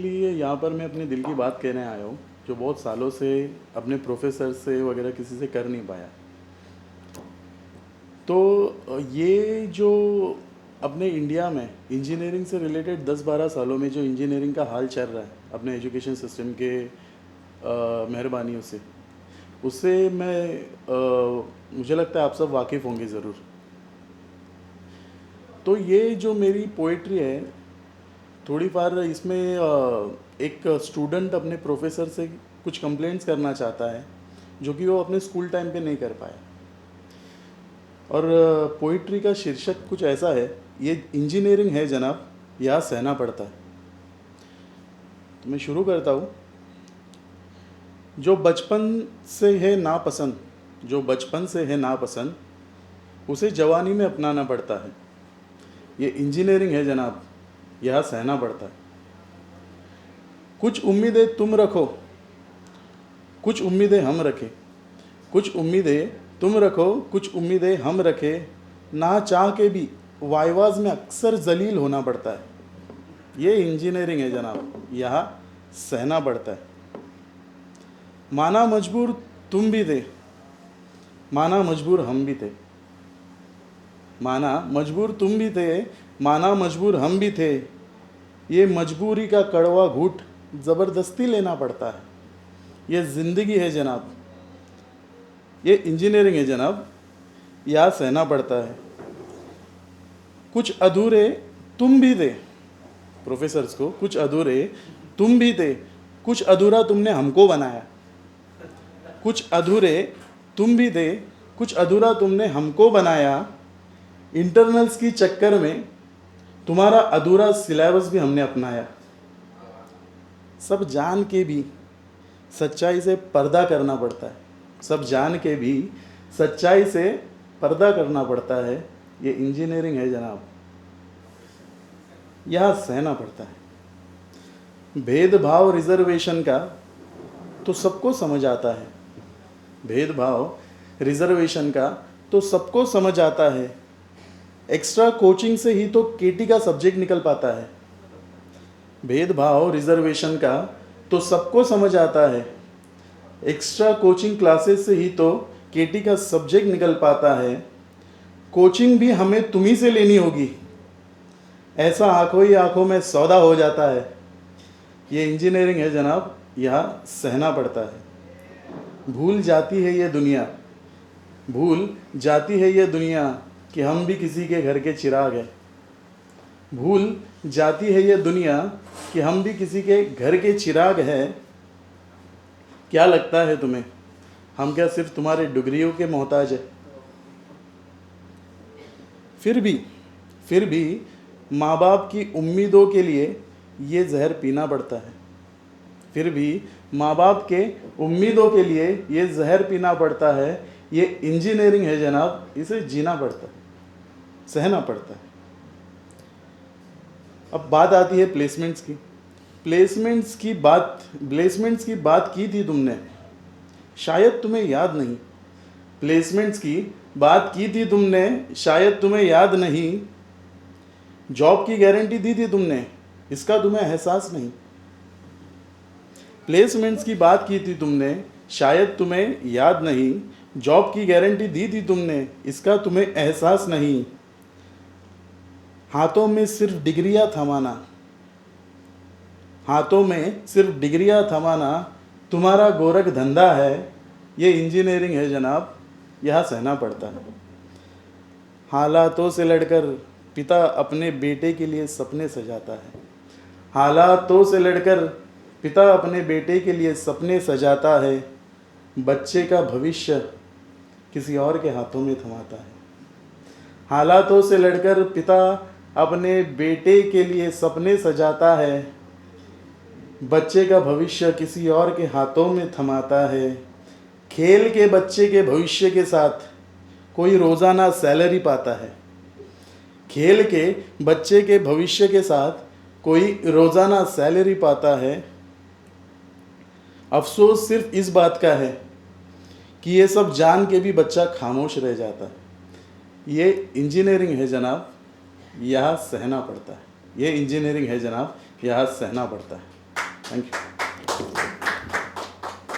Basically यहाँ पर मैं अपने दिल की बात कहने आया हूँ, जो बहुत सालों से अपने प्रोफेसर से वगैरह किसी से कर नहीं पाया। तो ये जो अपने इंडिया में इंजीनियरिंग से रिलेटेड 10-12 सालों में जो इंजीनियरिंग का हाल चल रहा है अपने एजुकेशन सिस्टम के मेहरबानियों से, उससे मुझे लगता है आप सब वाकिफ़ होंगे ज़रूर। तो ये जो मेरी पोइट्री है, थोड़ी बार इसमें एक स्टूडेंट अपने प्रोफेसर से कुछ कंप्लेंट्स करना चाहता है जो कि वो अपने स्कूल टाइम पे नहीं कर पाया। और पोइट्री का शीर्षक कुछ ऐसा है, ये इंजीनियरिंग है जनाब, यहाँ सहना पड़ता है। तो मैं शुरू करता हूँ। जो बचपन से है नापसंद, जो बचपन से है नापसंद, उसे जवानी में अपनाना पड़ता है। ये इंजीनियरिंग है जनाब, यहाँ सहना पड़ता है। कुछ उम्मीदें तुम रखो, कुछ उम्मीदें हम रखें, कुछ उम्मीदें तुम रखो, कुछ उम्मीदें हम रखें, ना चाह के भी वाइवाज में अक्सर जलील होना पड़ता है। ये इंजीनियरिंग है जनाब, यहाँ सहना पड़ता है। माना मजबूर तुम भी थे, माना मजबूर हम भी थे, माना मजबूर तुम भी थे, माना मजबूर हम भी थे। ये मजबूरी का कड़वा घूंट ज़बरदस्ती लेना पड़ता है। ये ज़िंदगी है जनाब, ये इंजीनियरिंग है जनाब, यहाँ सहना पड़ता है। कुछ अधूरे तुम भी थे, प्रोफेसर्स को कुछ अधूरे तुम भी थे, कुछ अधूरा तुमने हमको बनाया। कुछ अधूरे तुम भी थे, कुछ अधूरा तुमने हमको बनाया। इंटरनल्स की चक्कर में तुम्हारा अधूरा सिलेबस भी हमने अपनाया। सब जान के भी सच्चाई से पर्दा करना पड़ता है, सब जान के भी सच्चाई से पर्दा करना पड़ता है। ये इंजीनियरिंग है जनाब, यहाँ सहना पड़ता है। भेदभाव रिजर्वेशन का तो सबको समझ आता है, भेदभाव रिजर्वेशन का तो सबको समझ आता है। एक्स्ट्रा कोचिंग से ही तो केटी का सब्जेक्ट निकल पाता है। भेदभाव रिजर्वेशन का तो सबको समझ आता है। एक्स्ट्रा कोचिंग क्लासेस से ही तो केटी का सब्जेक्ट निकल पाता है। कोचिंग भी हमें तुम्ही से लेनी होगी, ऐसा आंखों ही आंखों में सौदा हो जाता है। ये इंजीनियरिंग है जनाब, यहाँ सहना पड़ता है। भूल जाती है ये दुनिया, भूल जाती है ये दुनिया कि हम भी किसी के घर के चिराग हैं। भूल जाती है ये दुनिया कि हम भी किसी के घर के चिराग हैं। क्या लगता है तुम्हें, हम क्या सिर्फ तुम्हारे डिग्रियों के मोहताज हैं? फिर भी माँ बाप की उम्मीदों के लिए ये जहर पीना पड़ता है। फिर भी माँ बाप के उम्मीदों के लिए ये जहर पीना पड़ता है। ये इंजीनियरिंग है जनाब, इसे जीना पड़ता है, सहना पड़ता है। अब बात आती है प्लेसमेंट्स की। प्लेसमेंट्स की बात की थी तुमने, शायद तुम्हें याद नहीं। प्लेसमेंट्स की बात की थी तुमने, शायद तुम्हें याद नहीं। जॉब की गारंटी दी थी तुमने, इसका तुम्हें एहसास नहीं। प्लेसमेंट्स की बात की थी तुमने, शायद तुम्हें याद नहीं। जॉब की गारंटी दी थी तुमने, इसका तुम्हें एहसास नहीं। हाथों में सिर्फ डिग्रियां थमाना, हाथों में सिर्फ डिग्रियां थमाना तुम्हारा गोरख धंधा है। ये इंजीनियरिंग है जनाब, यहाँ सहना पड़ता है। हालातों से लड़कर पिता अपने बेटे के लिए सपने सजाता है। हालातों से लड़कर पिता अपने बेटे के लिए सपने सजाता है। बच्चे का भविष्य किसी और के हाथों में थमाता है। हालातों से लड़कर पिता अपने बेटे के लिए सपने सजाता है। बच्चे का भविष्य किसी और के हाथों में थमाता है। खेल के बच्चे के भविष्य के साथ कोई रोज़ाना सैलरी पाता है। खेल के बच्चे के भविष्य के साथ कोई रोज़ाना सैलरी पाता है। अफसोस सिर्फ इस बात का है कि ये सब जान के भी बच्चा खामोश रह जाता है। ये इंजीनियरिंग है जनाब, यहाँ सहना पड़ता है। ये इंजीनियरिंग है जनाब, यहाँ सहना पड़ता है। Thank you.